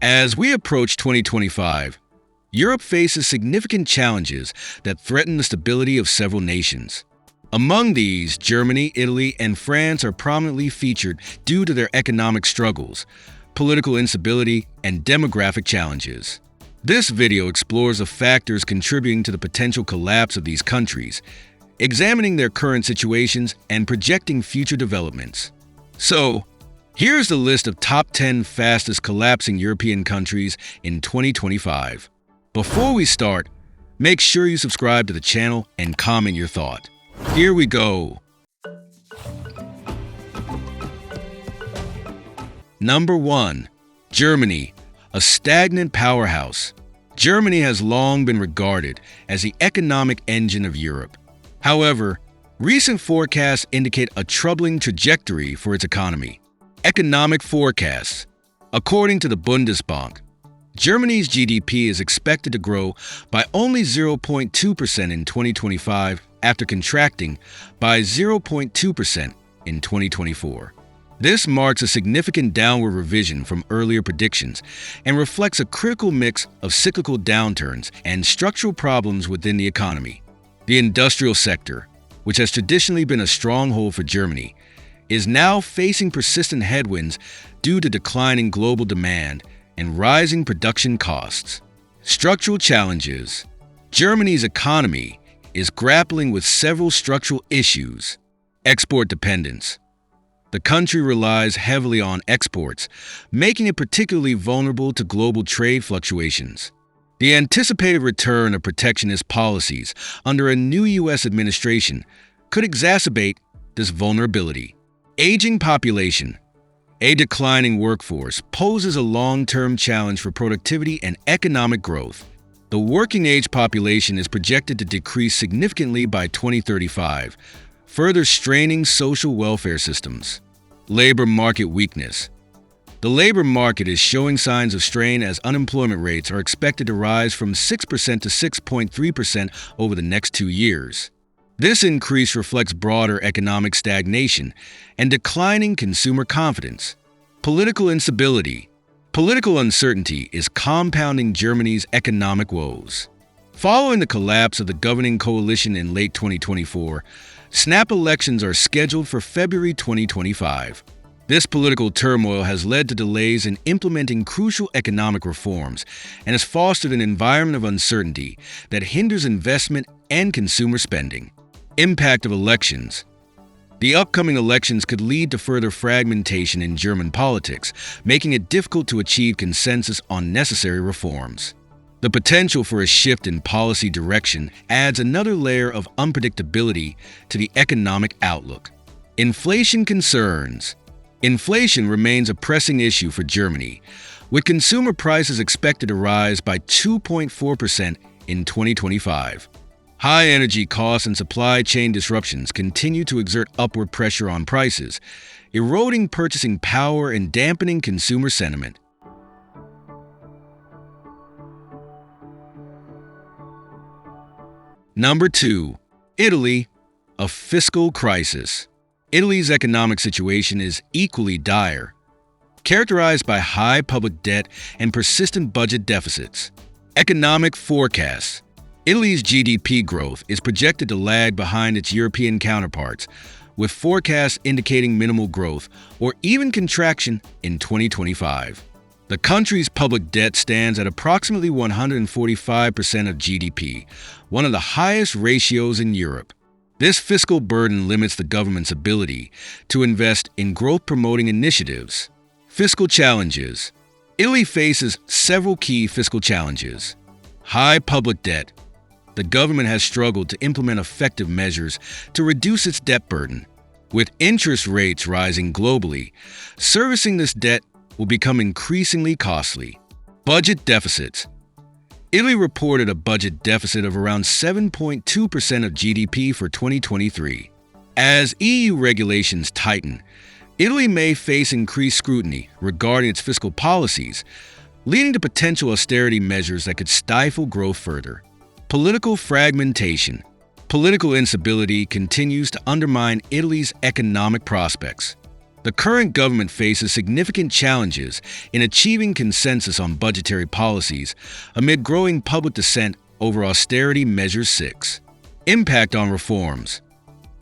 As we approach 2025, Europe faces significant challenges that threaten the stability of several nations. Among these, Germany, Italy, and France are prominently featured due to their economic struggles, political instability, and demographic challenges. This video explores the factors contributing to the potential collapse of these countries, examining their current situations and projecting future developments. So, here's the list of top 10 fastest collapsing European countries in 2025. Before we start, make sure you subscribe to the channel and comment your thought. Here we go. Number 1. Germany, a stagnant powerhouse. Germany has long been regarded as the economic engine of Europe. However, recent forecasts indicate a troubling trajectory for its economy. Economic forecasts. According to the Bundesbank, Germany's GDP is expected to grow by only 0.2% in 2025 after contracting by 0.2% in 2024. This marks a significant downward revision from earlier predictions and reflects a critical mix of cyclical downturns and structural problems within the economy. The industrial sector, which has traditionally been a stronghold for Germany, is now facing persistent headwinds due to declining global demand and rising production costs. Structural challenges. Germany's economy is grappling with several structural issues. Export dependence. The country relies heavily on exports, making it particularly vulnerable to global trade fluctuations. The anticipated return of protectionist policies under a new U.S. administration could exacerbate this vulnerability. Aging population. A declining workforce poses a long-term challenge for productivity and economic growth. The working-age population is projected to decrease significantly by 2035, further straining social welfare systems. Labor market weakness. The labor market is showing signs of strain as unemployment rates are expected to rise from 6% to 6.3% over the next 2 years. This increase reflects broader economic stagnation and declining consumer confidence. Political instability. Political uncertainty is compounding Germany's economic woes. Following the collapse of the governing coalition in late 2024, snap elections are scheduled for February 2025. This political turmoil has led to delays in implementing crucial economic reforms and has fostered an environment of uncertainty that hinders investment and consumer spending. Impact of elections. The upcoming elections could lead to further fragmentation in German politics, making it difficult to achieve consensus on necessary reforms. The potential for a shift in policy direction adds another layer of unpredictability to the economic outlook. Inflation concerns. Inflation remains a pressing issue for Germany, with consumer prices expected to rise by 2.4% in 2025. High energy costs and supply chain disruptions continue to exert upward pressure on prices, eroding purchasing power and dampening consumer sentiment. Number 2. Italy, a fiscal crisis. Italy's economic situation is equally dire, characterized by high public debt and persistent budget deficits. Economic forecasts. Italy's GDP growth is projected to lag behind its European counterparts, with forecasts indicating minimal growth or even contraction in 2025. The country's public debt stands at approximately 145% of GDP, one of the highest ratios in Europe. This fiscal burden limits the government's ability to invest in growth-promoting initiatives. Fiscal challenges. Italy faces several key fiscal challenges. High public debt. The government has struggled to implement effective measures to reduce its debt burden. With interest rates rising globally, servicing this debt will become increasingly costly. Budget deficits. Italy reported a budget deficit of around 7.2% of GDP for 2023. As EU regulations tighten, Italy may face increased scrutiny regarding its fiscal policies, leading to potential austerity measures that could stifle growth further. Political fragmentation. Political instability continues to undermine Italy's economic prospects. The current government faces significant challenges in achieving consensus on budgetary policies amid growing public dissent over austerity measures 6. Impact on reforms.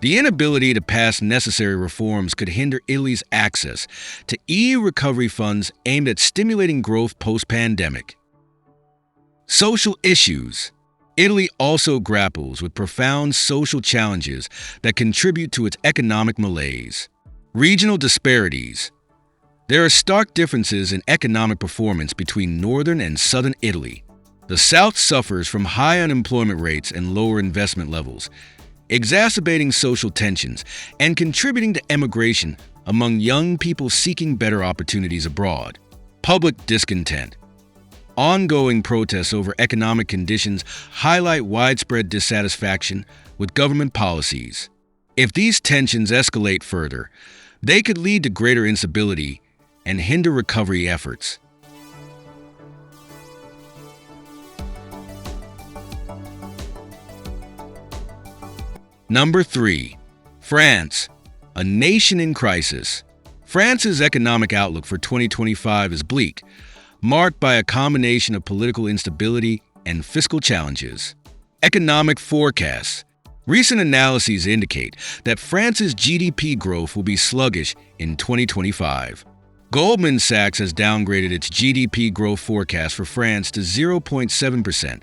The inability to pass necessary reforms could hinder Italy's access to EU recovery funds aimed at stimulating growth post-pandemic. Social issues. Italy also grapples with profound social challenges that contribute to its economic malaise. Regional disparities. There are stark differences in economic performance between northern and southern Italy. The south suffers from high unemployment rates and lower investment levels, exacerbating social tensions and contributing to emigration among young people seeking better opportunities abroad. Public discontent. Ongoing protests over economic conditions highlight widespread dissatisfaction with government policies. If these tensions escalate further, they could lead to greater instability and hinder recovery efforts. Number 3. France, a nation in crisis. France's economic outlook for 2025 is bleak, marked by a combination of political instability and fiscal challenges. Economic forecasts. Recent analyses indicate that France's GDP growth will be sluggish in 2025. Goldman Sachs has downgraded its GDP growth forecast for France to 0.7%,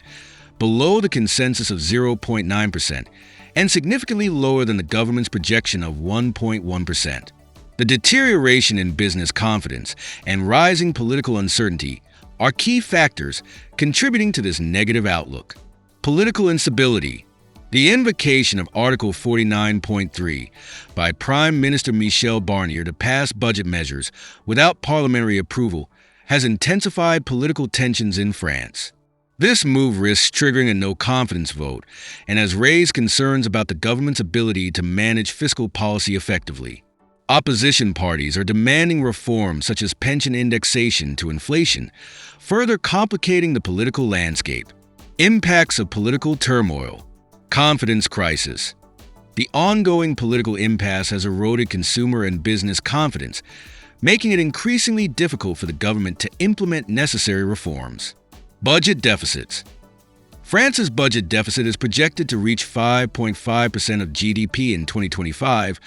below the consensus of 0.9%, and significantly lower than the government's projection of 1.1%. The deterioration in business confidence and rising political uncertainty are key factors contributing to this negative outlook. Political instability. The invocation of Article 49.3 by Prime Minister Michel Barnier to pass budget measures without parliamentary approval has intensified political tensions in France. This move risks triggering a no-confidence vote and has raised concerns about the government's ability to manage fiscal policy effectively. Opposition parties are demanding reforms such as pension indexation to inflation, further complicating the political landscape. Impacts of political turmoil. Confidence crisis. The ongoing political impasse has eroded consumer and business confidence, making it increasingly difficult for the government to implement necessary reforms. Budget deficits. France's budget deficit is projected to reach 5.5% of GDP in 2025,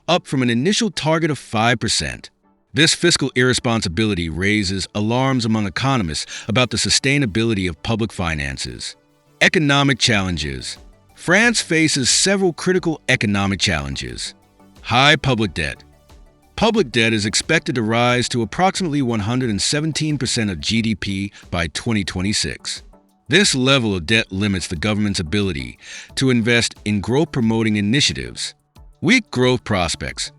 up from an initial target of 5%. This fiscal irresponsibility raises alarms among economists about the sustainability of public finances. Economic challenges. France faces several critical economic challenges. High public debt. Public debt is expected to rise to approximately 117% of GDP by 2026. This level of debt limits the government's ability to invest in growth-promoting initiatives. Weak growth prospects.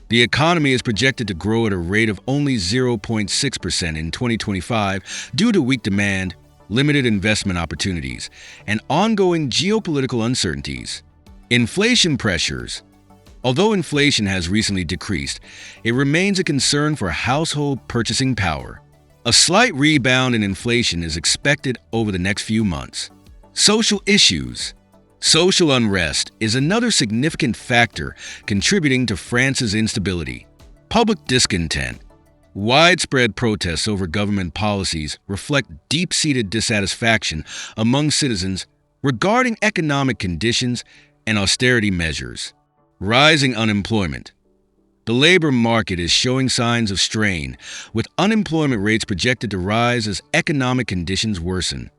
The economy is projected to grow at a rate of only 0.6% in 2025 due to weak demand, limited investment opportunities, and ongoing geopolitical uncertainties. Inflation pressures. Although inflation has recently decreased, it remains a concern for household purchasing power. A slight rebound in inflation is expected over the next few months. Social issues. Social unrest is another significant factor contributing to France's instability. Public discontent. Widespread protests over government policies reflect deep-seated dissatisfaction among citizens regarding economic conditions and austerity measures. Rising unemployment. The labor market is showing signs of strain, with unemployment rates projected to rise as economic conditions worsen.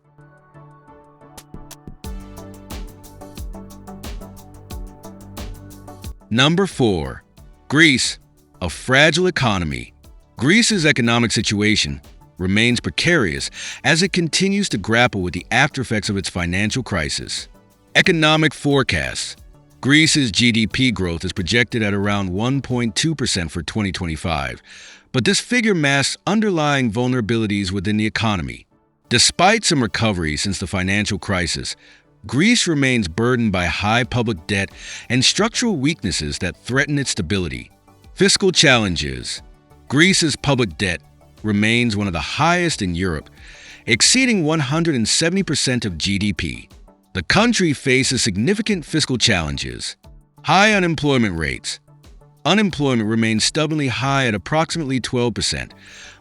Number 4. Greece, a fragile economy. Greece's economic situation remains precarious as it continues to grapple with the aftereffects of its financial crisis. Economic forecasts. Greece's GDP growth is projected at around 1.2% for 2025, but this figure masks underlying vulnerabilities within the economy. Despite some recovery since the financial crisis, Greece remains burdened by high public debt and structural weaknesses that threaten its stability. Fiscal challenges. Greece's public debt remains one of the highest in Europe, exceeding 170% of GDP. The country faces significant fiscal challenges. High unemployment rates. unemployment remains stubbornly high at approximately 12%,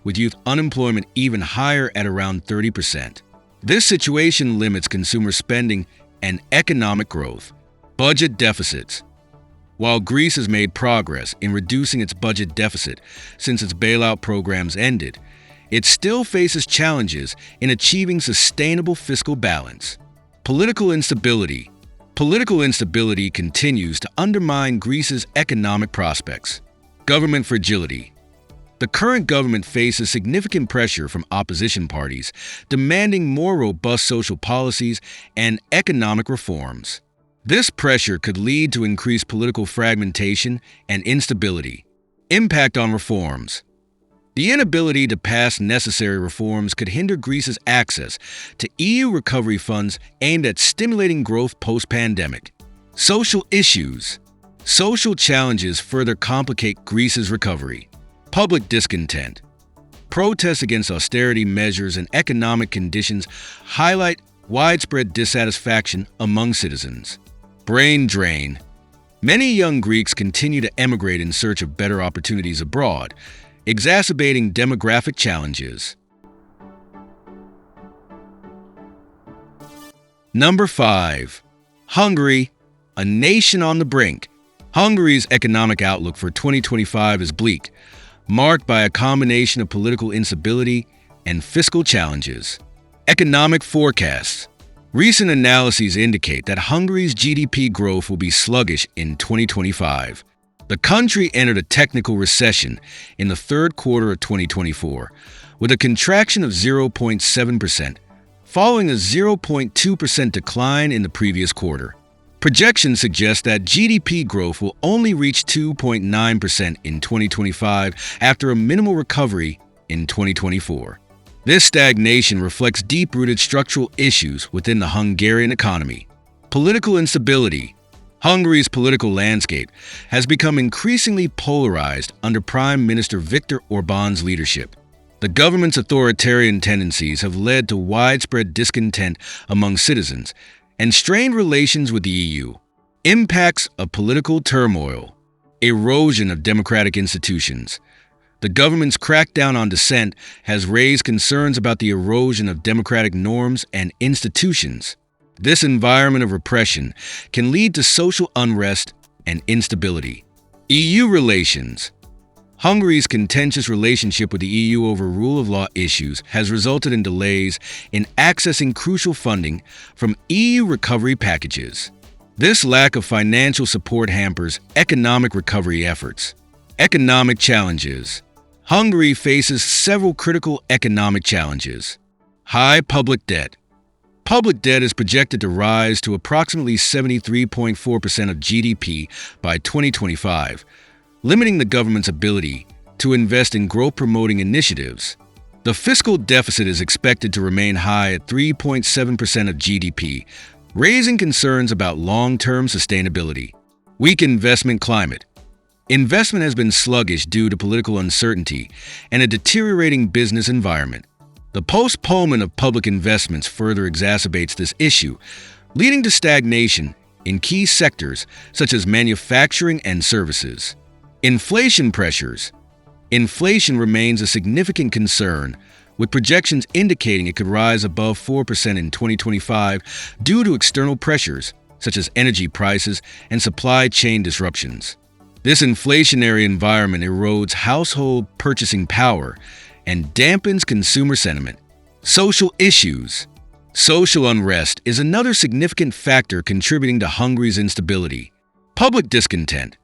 with youth unemployment even higher at around 30%. This situation limits consumer spending and economic growth. Budget deficits. While Greece has made progress in reducing its budget deficit since its bailout programs ended, it still faces challenges in achieving sustainable fiscal balance. Political instability. Political instability continues to undermine Greece's economic prospects. Government fragility. The current government faces significant pressure from opposition parties, demanding more robust social policies and economic reforms. This pressure could lead to increased political fragmentation and instability. Impact on reforms. The inability to pass necessary reforms could hinder Greece's access to EU recovery funds aimed at stimulating growth post-pandemic. Social issues. Social challenges further complicate Greece's recovery. Public discontent. Protests against austerity measures and economic conditions highlight widespread dissatisfaction among citizens. Brain drain. Many young Greeks continue to emigrate in search of better opportunities abroad, exacerbating demographic challenges. Number 5. Hungary, a nation on the brink. Hungary's economic outlook for 2025 is bleak, marked by a combination of political instability and fiscal challenges. Economic forecasts. Recent analyses indicate that Hungary's GDP growth will be sluggish in 2025. The country entered a technical recession in the third quarter of 2024, with a contraction of 0.7%, following a 0.2% decline in the previous quarter. Projections suggest that GDP growth will only reach 2.9% in 2025 after a minimal recovery in 2024. This stagnation reflects deep-rooted structural issues within the Hungarian economy. Political instability. Hungary's political landscape has become increasingly polarized under Prime Minister Viktor Orbán's leadership. The government's authoritarian tendencies have led to widespread discontent among citizens and strained relations with the EU. Impacts of political turmoil. Erosion of democratic institutions. The government's crackdown on dissent has raised concerns about the erosion of democratic norms and institutions. This environment of repression can lead to social unrest and instability. EU relations. Hungary's contentious relationship with the EU over rule of law issues has resulted in delays in accessing crucial funding from EU recovery packages. This lack of financial support hampers economic recovery efforts. Economic challenges. Hungary faces several critical economic challenges. High public debt. Public debt is projected to rise to approximately 73.4% of GDP by 2025, limiting the government's ability to invest in growth-promoting initiatives. The fiscal deficit is expected to remain high at 3.7% of GDP, raising concerns about long-term sustainability. Weak investment climate. Investment has been sluggish due to political uncertainty and a deteriorating business environment. The postponement of public investments further exacerbates this issue, leading to stagnation in key sectors such as manufacturing and services. Inflation pressures. Inflation remains a significant concern, with projections indicating it could rise above 4% in 2025 due to external pressures such as energy prices and supply chain disruptions. This inflationary environment erodes household purchasing power and dampens consumer sentiment. Social issues. Social unrest is another significant factor contributing to Hungary's instability. Public discontent.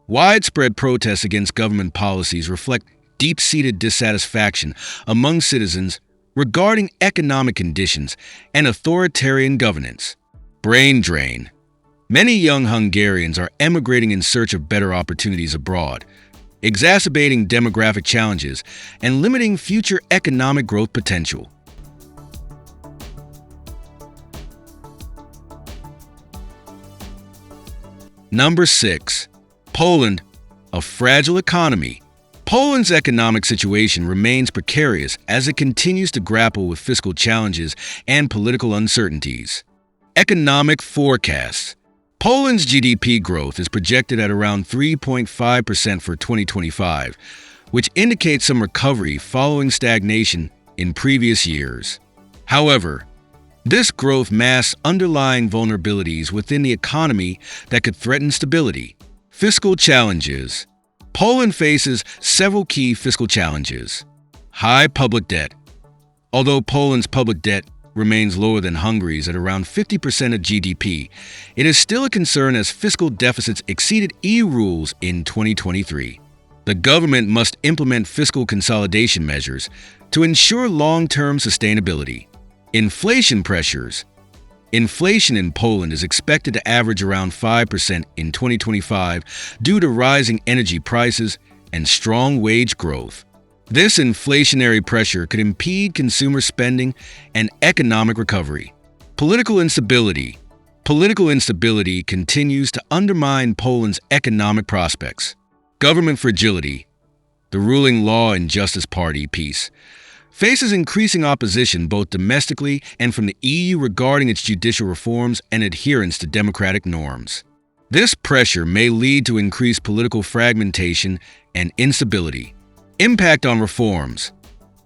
Widespread protests against government policies reflect deep-seated dissatisfaction among citizens regarding economic conditions and authoritarian governance. Brain drain. Many young Hungarians are emigrating in search of better opportunities abroad, exacerbating demographic challenges and limiting future economic growth potential. Number 6. Poland, a fragile economy. Poland's economic situation remains precarious as it continues to grapple with fiscal challenges and political uncertainties. Economic forecasts. Poland's GDP growth is projected at around 3.5% for 2025, which indicates some recovery following stagnation in previous years. However, this growth masks underlying vulnerabilities within the economy that could threaten stability. Fiscal challenges. Poland faces several key fiscal challenges. High public debt. Although Poland's public debt remains lower than Hungary's at around 50% of GDP, it is still a concern as fiscal deficits exceeded EU rules in 2023. The government must implement fiscal consolidation measures to ensure long-term sustainability. Inflation pressures. Inflation in Poland is expected to average around 5% in 2025 due to rising energy prices and strong wage growth. This inflationary pressure could impede consumer spending and economic recovery. Political instability. Political instability continues to undermine Poland's economic prospects. Government fragility. The ruling Law and Justice Party, PiS, faces increasing opposition both domestically and from the EU regarding its judicial reforms and adherence to democratic norms. This pressure may lead to increased political fragmentation and instability. Impact on reforms.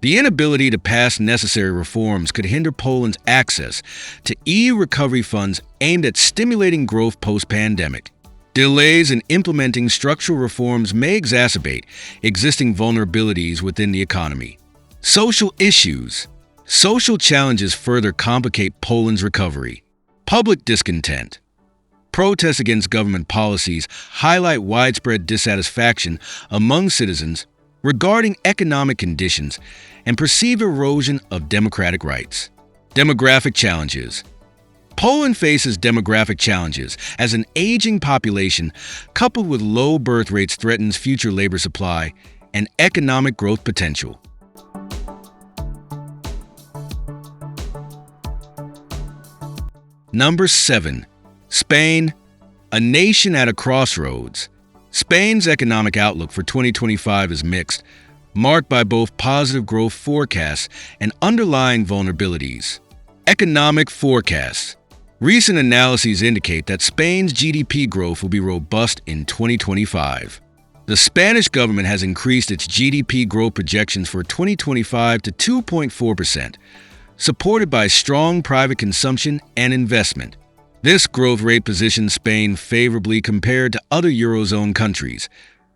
The inability to pass necessary reforms could hinder Poland's access to EU recovery funds aimed at stimulating growth post-pandemic. Delays in implementing structural reforms may exacerbate existing vulnerabilities within the economy. Social issues. Social challenges further complicate Poland's recovery. Public discontent. Protests against government policies highlight widespread dissatisfaction among citizens regarding economic conditions and perceived erosion of democratic rights. Demographic challenges. Poland faces demographic challenges as an aging population coupled with low birth rates threatens future labor supply and economic growth potential. Number 7. Spain, a nation at a crossroads. Spain's economic outlook for 2025 is mixed, marked by both positive growth forecasts and underlying vulnerabilities. Economic forecasts. Recent analyses indicate that Spain's GDP growth will be robust in 2025. The Spanish government has increased its GDP growth projections for 2025 to 2.4%, supported by strong private consumption and investment. This growth rate positions Spain favorably compared to other Eurozone countries,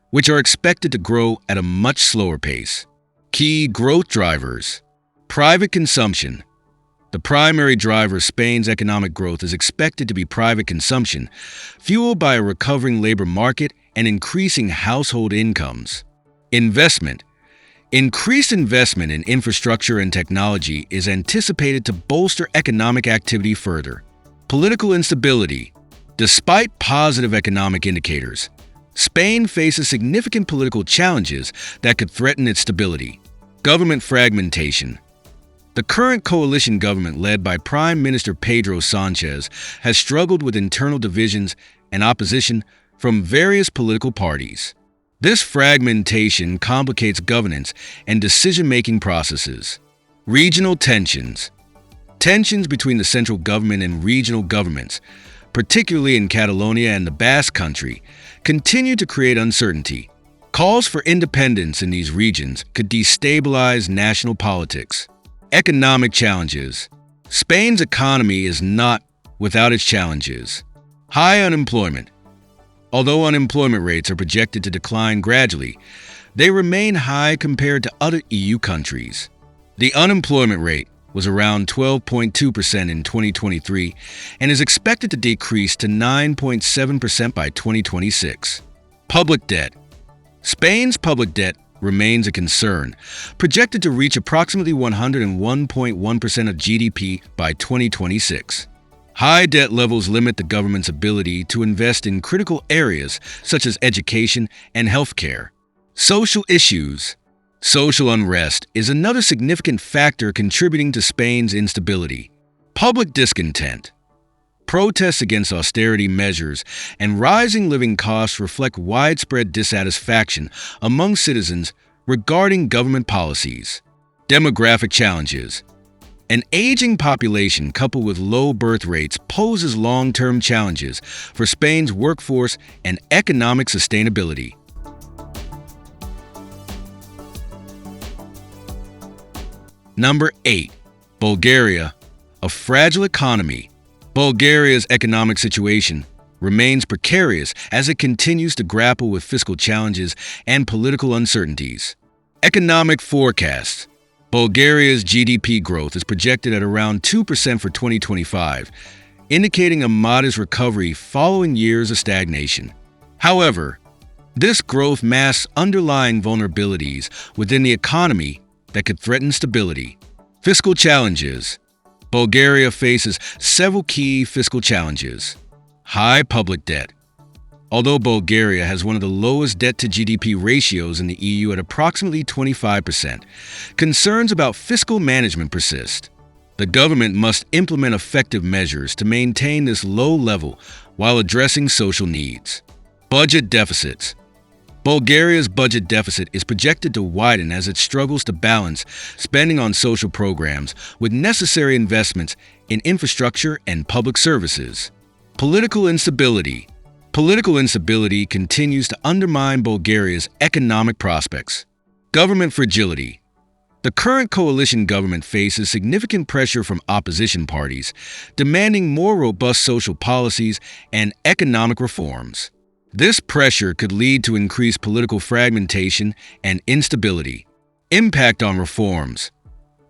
which are expected to grow at a much slower pace. Key growth drivers. Private consumption. The primary driver of Spain's economic growth is expected to be private consumption, fueled by a recovering labor market and increasing household incomes. Investment. Increased investment in infrastructure and technology is anticipated to bolster economic activity further. Political instability. Despite positive economic indicators, Spain faces significant political challenges that could threaten its stability. Government fragmentation. The current coalition government led by Prime Minister Pedro Sanchez has struggled with internal divisions and opposition from various political parties. This fragmentation complicates governance and decision-making processes. Regional tensions. Tensions between the central government and regional governments, particularly in Catalonia and the Basque Country, continue to create uncertainty. Calls for independence in these regions could destabilize national politics. Economic challenges. Spain's economy is not without its challenges. High unemployment. Although unemployment rates are projected to decline gradually, they remain high compared to other EU countries. The unemployment rate was around 12.2% in 2023 and is expected to decrease to 9.7% by 2026. Public debt. Spain's public debt remains a concern, projected to reach approximately 101.1% of GDP by 2026. High debt levels limit the government's ability to invest in critical areas such as education and healthcare. Social issues. Social unrest is another significant factor contributing to Spain's instability. Public discontent. Protests against austerity measures and rising living costs reflect widespread dissatisfaction among citizens regarding government policies. Demographic challenges. An aging population coupled with low birth rates poses long-term challenges for Spain's workforce and economic sustainability. Number 8. Bulgaria, a fragile economy. Bulgaria's economic situation remains precarious as it continues to grapple with fiscal challenges and political uncertainties. Economic forecasts. Bulgaria's GDP growth is projected at around 2% for 2025, indicating a modest recovery following years of stagnation. However, this growth masks underlying vulnerabilities within the economy that could threaten stability. Fiscal challenges. Bulgaria faces several key fiscal challenges. High public debt. Although Bulgaria has one of the lowest debt-to-GDP ratios in the EU at approximately 25%, concerns about fiscal management persist. The government must implement effective measures to maintain this low level while addressing social needs. Budget deficits. Bulgaria's budget deficit is projected to widen as it struggles to balance spending on social programs with necessary investments in infrastructure and public services. Political instability. Political instability continues to undermine Bulgaria's economic prospects. Government fragility. The current coalition government faces significant pressure from opposition parties, demanding more robust social policies and economic reforms. This pressure could lead to increased political fragmentation and instability. Impact on reforms.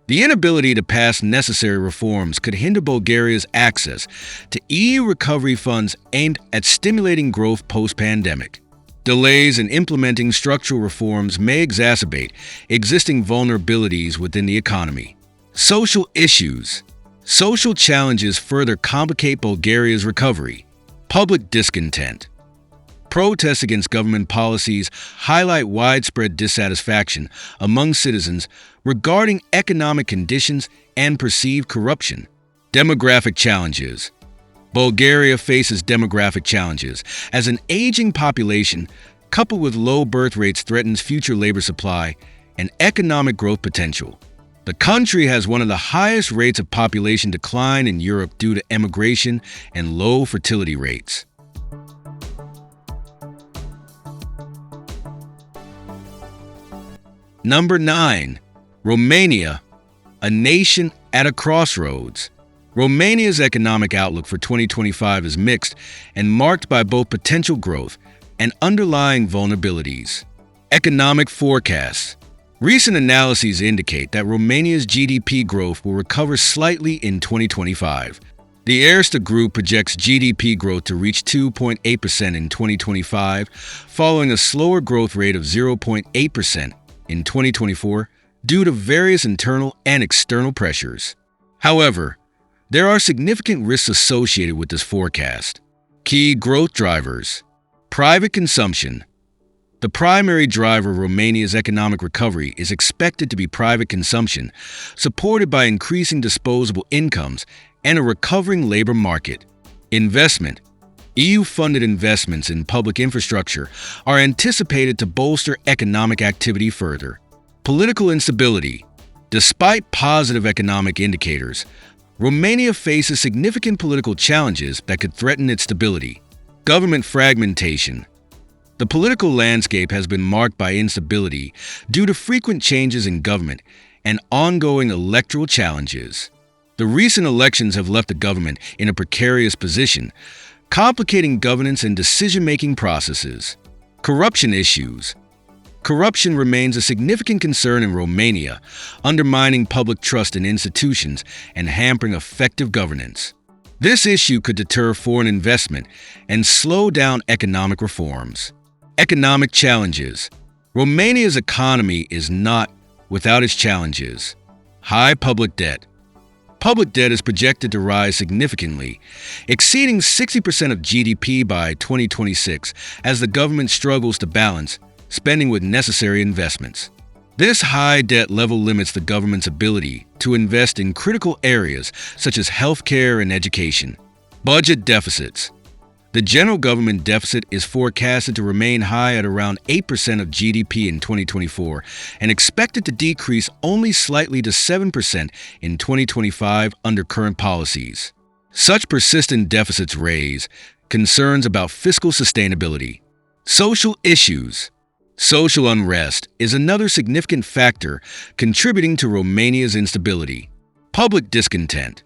The inability to pass necessary reforms could hinder Bulgaria's access to EU recovery funds aimed at stimulating growth post-pandemic. Delays in implementing structural reforms may exacerbate existing vulnerabilities within the economy. Social issues. Social challenges further complicate Bulgaria's recovery. Public discontent. Protests against government policies highlight widespread dissatisfaction among citizens regarding economic conditions and perceived corruption. Demographic challenges. Bulgaria faces demographic challenges as an aging population coupled with low birth rates threatens future labor supply and economic growth potential. The country has one of the highest rates of population decline in Europe due to emigration and low fertility rates. Number 9. Romania, a nation at a crossroads. Romania's economic outlook for 2025 is mixed and marked by both potential growth and underlying vulnerabilities. Economic forecasts. Recent analyses indicate that Romania's GDP growth will recover slightly in 2025. The Erste Group projects GDP growth to reach 2.8% in 2025, following a slower growth rate of 0.8% in 2024 due to various internal and external pressures. However, there are significant risks associated with this forecast. Key growth drivers. Private consumption. The primary driver of Romania's economic recovery is expected to be private consumption, supported by increasing disposable incomes and a recovering labor market. Investment. EU-funded investments in public infrastructure are anticipated to bolster economic activity further. Political instability. Despite positive economic indicators, Romania faces significant political challenges that could threaten its stability. Government fragmentation. The political landscape has been marked by instability due to frequent changes in government and ongoing electoral challenges. The recent elections have left the government in a precarious position, complicating governance and decision-making processes. Corruption issues. Corruption remains a significant concern in Romania, undermining public trust in institutions and hampering effective governance. This issue could deter foreign investment and slow down economic reforms. Economic challenges. Romania's economy is not without its challenges. High public debt. Public debt is projected to rise significantly, exceeding 60% of GDP by 2026 as the government struggles to balance spending with necessary investments. This high debt level limits the government's ability to invest in critical areas such as healthcare and education. Budget deficits. The general government deficit is forecasted to remain high at around 8% of GDP in 2024 and expected to decrease only slightly to 7% in 2025 under current policies. Such persistent deficits raise concerns about fiscal sustainability. Social issues. Social unrest is another significant factor contributing to Romania's instability. Public discontent.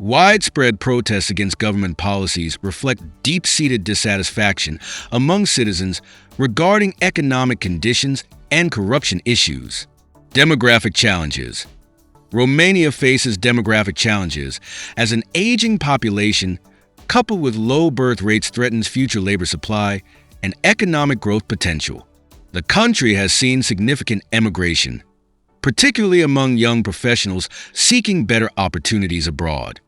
Widespread protests against government policies reflect deep-seated dissatisfaction among citizens regarding economic conditions and corruption issues. Demographic challenges. Romania faces demographic challenges as an aging population coupled with low birth rates threatens future labor supply and economic growth potential. The country has seen significant emigration, particularly among young professionals seeking better opportunities abroad.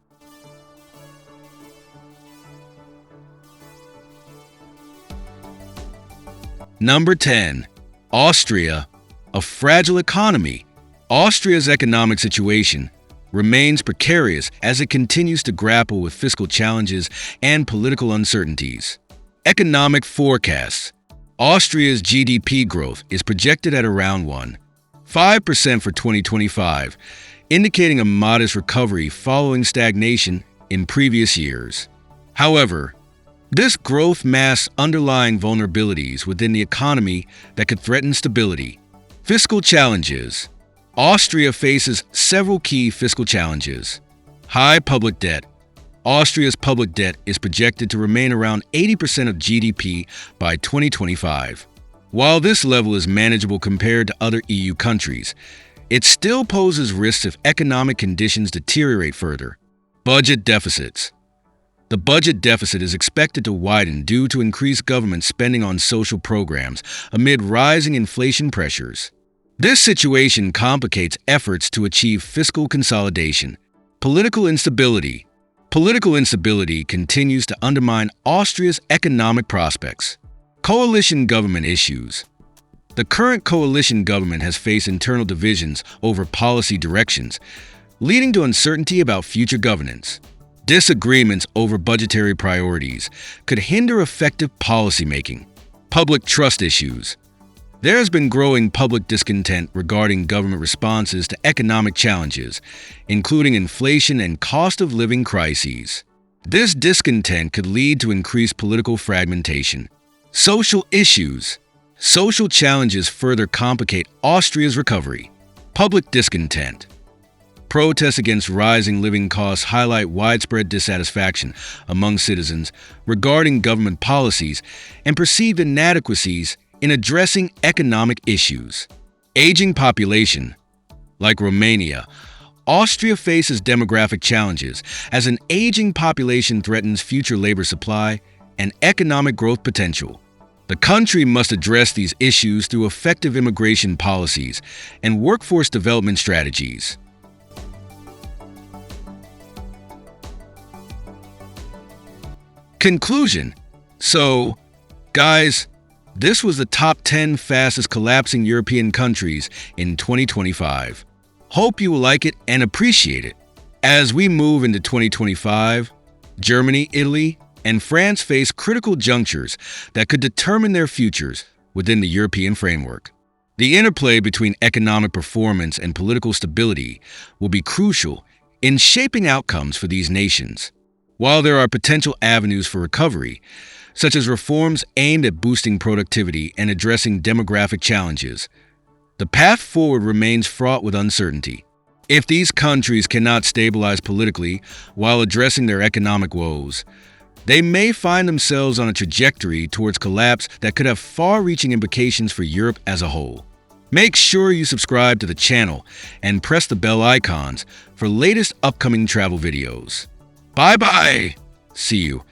Number 10. Austria, a fragile economy. Austria's economic situation remains precarious as it continues to grapple with fiscal challenges and political uncertainties. Economic forecasts. Austria's GDP growth is projected at around 1.5% for 2025, indicating a modest recovery following stagnation in previous years. However, this growth masks underlying vulnerabilities within the economy that could threaten stability. Fiscal challenges. Austria faces several key fiscal challenges. High public debt. Austria's public debt is projected to remain around 80% of GDP by 2025. While this level is manageable compared to other EU countries, it still poses risks if economic conditions deteriorate further. Budget deficits. The budget deficit is expected to widen due to increased government spending on social programs amid rising inflation pressures. This situation complicates efforts to achieve fiscal consolidation. Political instability. Political instability continues to undermine Austria's economic prospects. Coalition government issues. The current coalition government has faced internal divisions over policy directions, leading to uncertainty about future governance. Disagreements over budgetary priorities could hinder effective policymaking. Public trust issues. There has been growing public discontent regarding government responses to economic challenges, including inflation and cost of living crises. This discontent could lead to increased political fragmentation. Social issues. Social challenges further complicate Austria's recovery. Public discontent. Protests against rising living costs highlight widespread dissatisfaction among citizens regarding government policies and perceived inadequacies in addressing economic issues. Aging population. Like Romania, Austria faces demographic challenges as an aging population threatens future labor supply and economic growth potential. The country must address these issues through effective immigration policies and workforce development strategies. Conclusion. So, guys, this was the top 10 fastest collapsing European countries in 2025. Hope you will like it and appreciate it. As we move into 2025, Germany, Italy, and France face critical junctures that could determine their futures within the European framework. The interplay between economic performance and political stability will be crucial in shaping outcomes for these nations. While there are potential avenues for recovery, such as reforms aimed at boosting productivity and addressing demographic challenges, the path forward remains fraught with uncertainty. If these countries cannot stabilize politically while addressing their economic woes, they may find themselves on a trajectory towards collapse that could have far-reaching implications for Europe as a whole. Make sure you subscribe to the channel and press the bell icons for latest upcoming travel videos. Bye-bye! See you